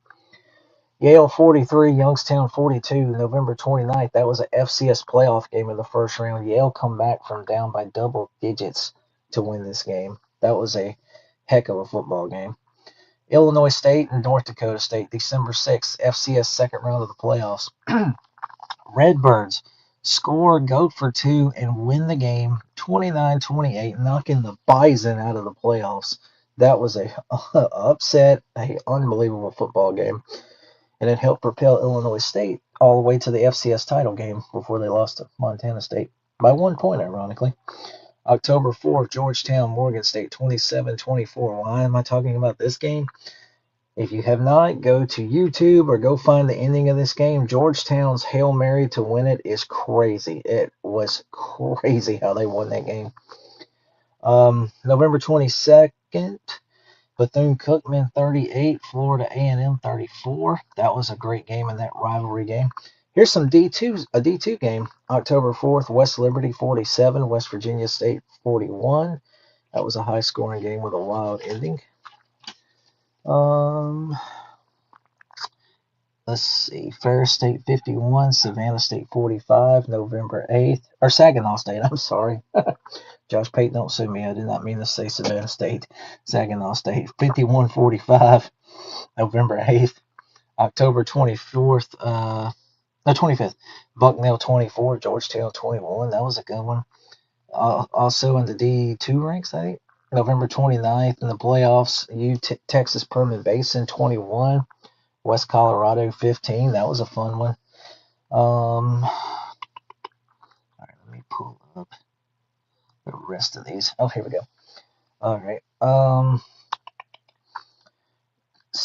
Yale 43, Youngstown 42, November 29th. That was an FCS playoff game in the first round. Yale come back from down by double digits to win this game. That was a heck of a football game. Illinois State and North Dakota State, December 6th, FCS second round of the playoffs. Redbirds score, go for two, and win the game 29-28, knocking the Bison out of the playoffs. That was a upset, a unbelievable football game. And it helped propel Illinois State all the way to the FCS title game before they lost to Montana State by 1 point, ironically. October 4th, Georgetown, Morgan State, 27-24. Why am I talking about this game? If you have not, go to YouTube or go find the ending of this game. Georgetown's Hail Mary to win it is crazy. It was crazy how they won that game. November 22nd, Bethune-Cookman 38, Florida A&M 34. That was a great game in that rivalry game. Here's some a D2 game. October 4th, West Liberty 47, West Virginia State 41. That was a high-scoring game with a wild ending. Let's see. Ferris State 51, Savannah State 45, November 8th. Or Saginaw State, I'm sorry. Josh Pate, don't sue me. I did not mean to say Savannah State. Saginaw State 51-45, November 8th. October 24th, no, 25th. Bucknell 24, Georgetown 21. That was a good one. Also in the D2 ranks, I think. November 29th in the playoffs, Texas Permian Basin 21, West Colorado 15. That was a fun one. All right, let me pull up the rest of these. Oh, here we go. All right.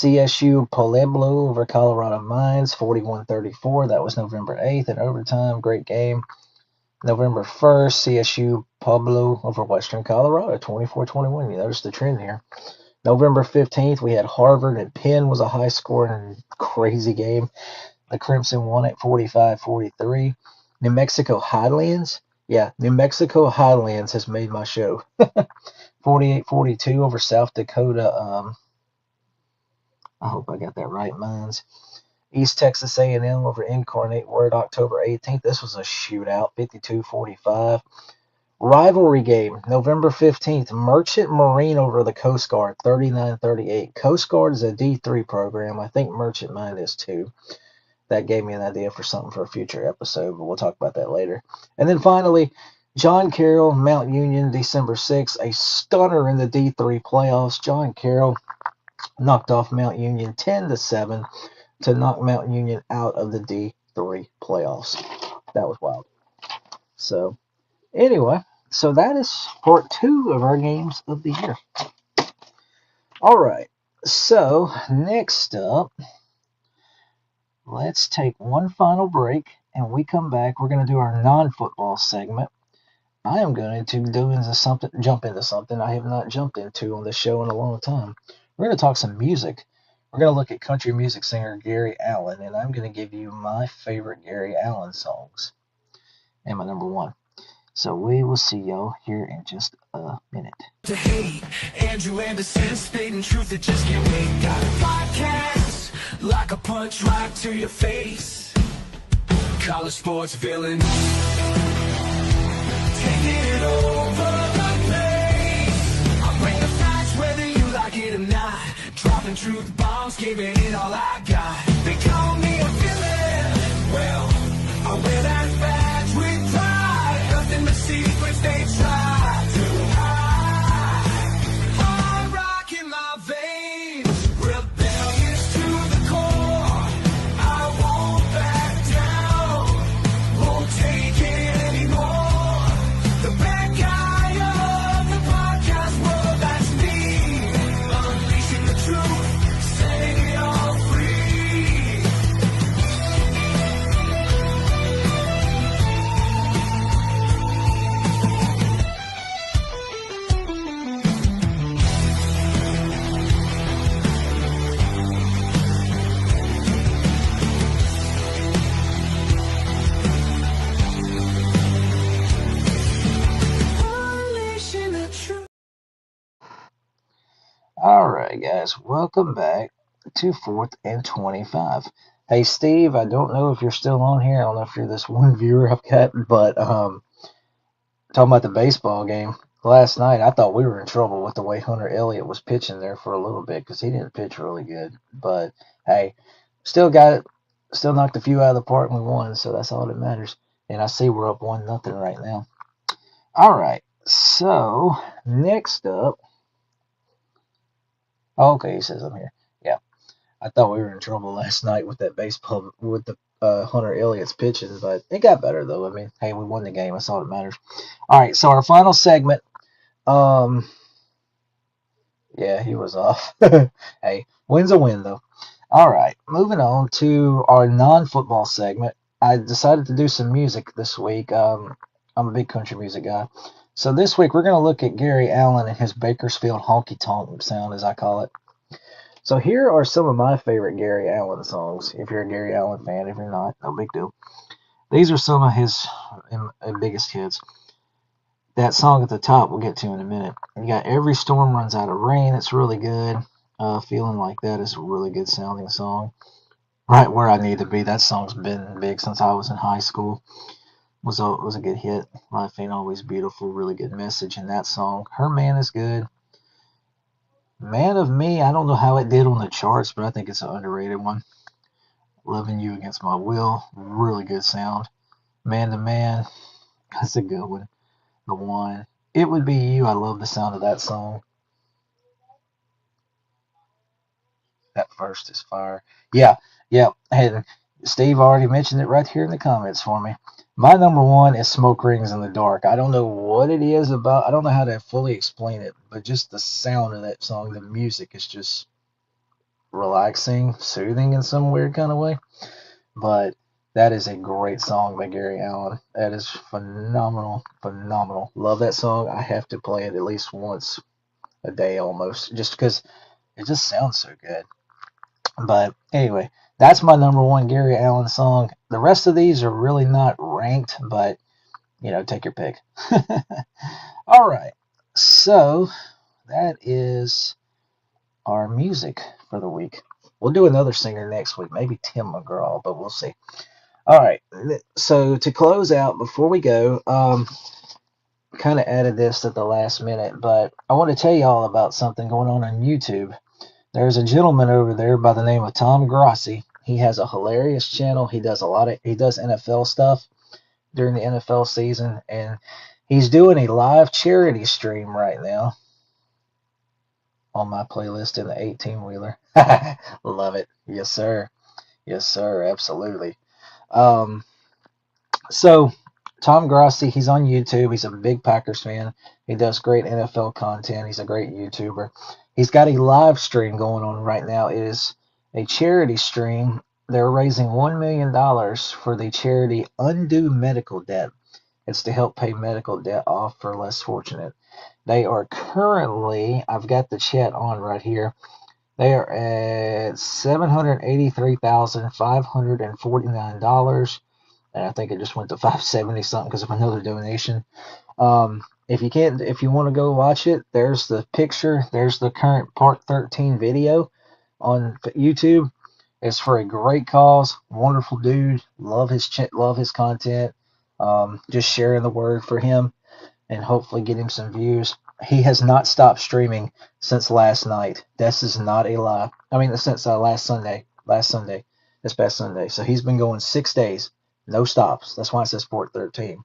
CSU Pueblo over Colorado Mines, 41-34. That was November 8th in overtime. Great game. November 1st, CSU Pueblo over Western Colorado, 24-21. You notice the trend here. November 15th, we had Harvard and Penn was a high-scoring, crazy game. The Crimson won at 45-43. New Mexico Highlands. Yeah, New Mexico Highlands has made my show. 48-42 over South Dakota. I hope I got that right, Mines. East Texas A&M over Incarnate Word, October 18th. This was a shootout, 52-45. Rivalry game, November 15th. Merchant Marine over the Coast Guard, 39-38. Coast Guard is a D3 program. I think Merchant Marine is too. That gave me an idea for something for a future episode, but we'll talk about that later. And then finally, John Carroll, Mount Union, December 6th. A stunner in the D3 playoffs. John Carroll knocked off Mount Union 10-7 to knock Mount Union out of the D3 playoffs. That was wild. So, anyway, so that is part 2 of our games of the year. All right, so next up, let's take one final break, and we come back. We're going to do our non-football segment. I am going to jump into something I have not jumped into on the show in a long time. We're going to talk some music. We're going to look at country music singer Gary Allan, and I'm going to give you my favorite Gary Allan songs and my number 1. So we will see y'all here in just a minute. To hate, Andrew Anderson spitting truth that just can't wait. Got a podcast like a punch right to your face. College sports villain, taking it over the place. I bring the facts whether you like it or not. Dropping truth bombs, giving it all I got. They call me a villain. Well, I wear that badge with pride. Nothing but secrets they try to hide. Hard rock in my veins, rebellious to the core. I won't back down, won't take it anymore. The bad guy of the podcast world, that's me. Unleashing the truth, setting it all free. Unleashing the truth. All right, guys, welcome back to 4th and 25. Hey, Steve, I don't know if you're still on here. I don't know if you're this one viewer I've got, but talking about the baseball game last night, I thought we were in trouble with the way Hunter Elliott was pitching there for a little bit because he didn't pitch really good. But hey, still got it, still knocked a few out of the park and we won, so that's all that matters. And I see we're up 1-0 right now. All right, so next up. Okay, he says I'm here. Yeah, I thought we were in trouble last night with that baseball, with the Hunter Elliott's pitching, but it got better though. I mean, hey, we won the game. That's all that matters. All right, so our final segment. Yeah, he was off. Hey, win's a win though. All right, moving on to our non-football segment. I decided to do some music this week. I'm a big country music guy. So this week we're going to look at Gary Allan and his Bakersfield honky-tonk sound, as I call it. So here are some of my favorite Gary Allan songs. If you're a Gary Allan fan, if you're not, no big deal. These are some of his biggest hits. That song at the top we'll get to in a minute. You got Every Storm Runs Out of Rain. It's really good. Feeling Like That is a really good sounding song. Right Where I Need to Be. That song's been big since I was in high school. Was a good hit. Life Ain't Always Beautiful. Really good message in that song. Her Man is good. Man of Me, I don't know how it did on the charts, but I think it's an underrated one. Loving You Against My Will. Really good sound. Man to Man. That's a good one. The One. It Would Be You. I love the sound of that song. That first is fire. Yeah. And Steve already mentioned it right here in the comments for me. My number 1 is Smoke Rings in the Dark. I don't know what it is about. I don't know how to fully explain it, but just the sound of that song, the music is just relaxing, soothing in some weird kind of way. But that is a great song by Gary Allan. That is phenomenal, phenomenal. Love that song. I have to play it at least once a day almost, just because it just sounds so good. But anyway, that's my number one Gary Allan song. The rest of these are really not ranked, but take your pick. All right. So that is our music for the week. We'll do another singer next week, maybe Tim McGraw, but we'll see. All right. So to close out, before we go, kind of added this at the last minute, but I want to tell y'all about something going on YouTube. There's a gentleman over there by the name of Tom Grossi. He has a hilarious channel. He does NFL stuff during the NFL season, and he's doing a live charity stream right now on my playlist in the 18-wheeler. Love it. Yes, sir. Yes, sir. Absolutely. Um, so Tom Grossi, he's on YouTube. He's a big Packers fan. He does great NFL content. He's a great YouTuber. He's got a live stream going on right now. It is a charity stream. They're raising $1 million for the charity Undo Medical Debt. It's to help pay medical debt off for less fortunate. They are currently, I've got the chat on right here. They are at $783,549. And I think it just went to 570 something because of another donation. If you want to go watch it, there's the picture. There's the current Part 13 video on YouTube. It's for a great cause. Wonderful dude. Love his content. Just sharing the word for him and hopefully get him some views. He has not stopped streaming since last night. This is not a lie. I mean, since last Sunday, this past Sunday. So he's been going 6 days, no stops. That's why it says Port 13.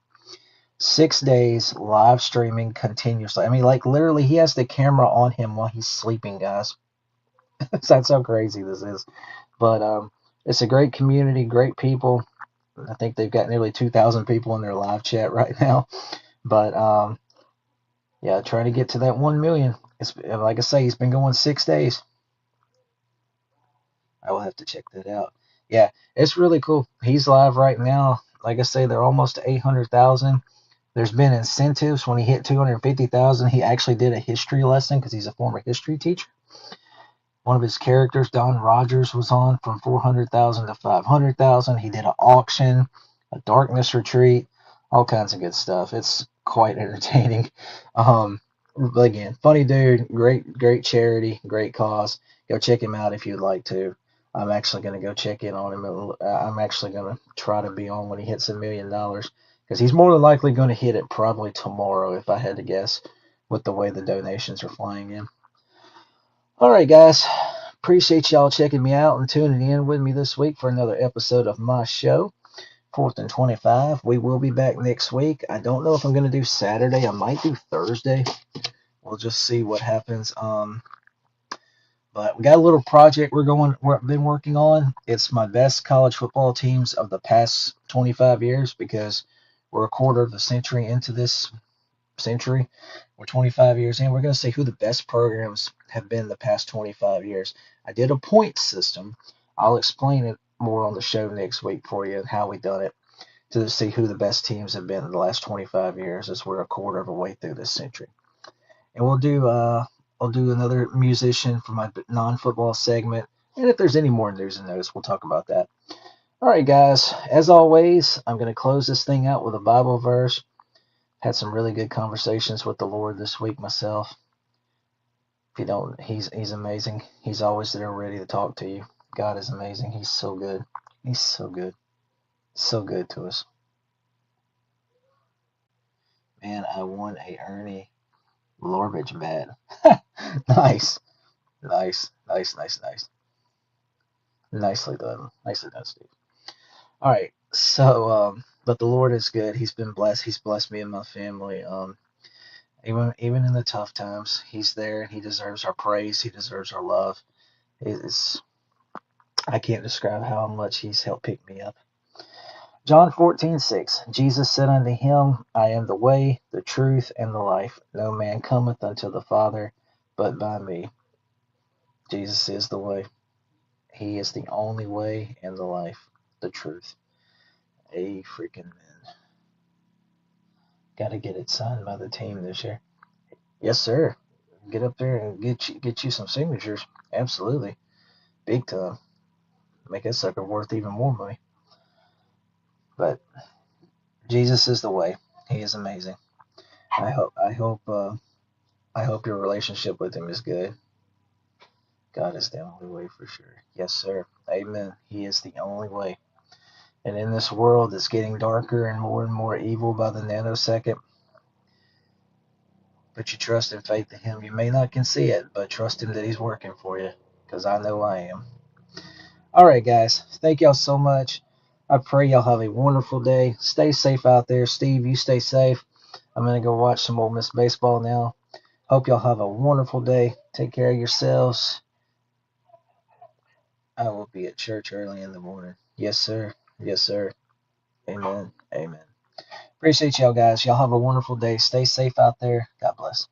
6 days live streaming continuously. I mean, like literally, he has the camera on him while he's sleeping, guys. That's how crazy this is. But it's a great community, great people. I think they've got nearly 2,000 people in their live chat right now. But yeah, trying to get to that 1 million. It's like I say, he's been going 6 days. I will have to check that out. Yeah, it's really cool. He's live right now. Like I say, they're almost to 800,000. There's been incentives when he hit 250,000. He actually did a history lesson because he's a former history teacher. One of his characters, Don Rogers, was on from 400,000 to 500,000. He did an auction, a darkness retreat, all kinds of good stuff. It's quite entertaining. But again, funny dude, great charity, great cause. Go check him out if you'd like to. I'm actually going to go check in on him. I'm actually going to try to be on when he hits $1 million because he's more than likely going to hit it probably tomorrow if I had to guess with the way the donations are flying in. All right, guys. Appreciate y'all checking me out and tuning in with me this week for another episode of my show, 4th and 25. We will be back next week. I don't know if I'm going to do Saturday. I might do Thursday. We'll just see what happens. But we got a little project we've been working on. It's my best college football teams of the past 25 years because we're a quarter of a century into this century. We're 25 years in. We're going to see who the best programs have been the past 25 years. I did a point system. I'll explain it more on the show next week for you and how we done it to see who the best teams have been in the last 25 years as we're a quarter of a way through this century. And I'll do another musician for my non-football segment. And if there's any more news and notes, we'll talk about that. All right, guys. As always, I'm going to close this thing out with a Bible verse. Had some really good conversations with the Lord this week myself. If you don't, he's amazing. He's always there ready to talk to you. God is amazing. He's so good. He's so good. So good to us. Man, I won a Ernie Lorbridge bat. Nice. Nice. Nicely done. Nicely done, Steve. All right. So, but the Lord is good. He's been blessed. He's blessed me and my family. Even in the tough times, He's there. He deserves our praise. He deserves our love. I can't describe how much He's helped pick me up. John 14:6. Jesus said unto him, I am the way, the truth, and the life. No man cometh unto the Father but by me. Jesus is the way. He is the only way and the life, the truth. A freaking man. Got to get it signed by the team this year. Yes, sir. Get up there and get you some signatures. Absolutely, big time. Make that sucker worth even more money. But Jesus is the way. He is amazing. I hope your relationship with him is good. God is the only way for sure. Yes, sir. Amen. He is the only way. And in this world that's getting darker and more evil by the nanosecond, put your trust and faith in him. You may not can see it, but trust him that he's working for you, because I know I am. All right, guys. Thank y'all so much. I pray y'all have a wonderful day. Stay safe out there. Steve, you stay safe. I'm going to go watch some Ole Miss baseball now. Hope y'all have a wonderful day. Take care of yourselves. I will be at church early in the morning. Yes, sir. Yes, sir. Amen. Amen. Appreciate y'all, guys. Y'all have a wonderful day. Stay safe out there. God bless.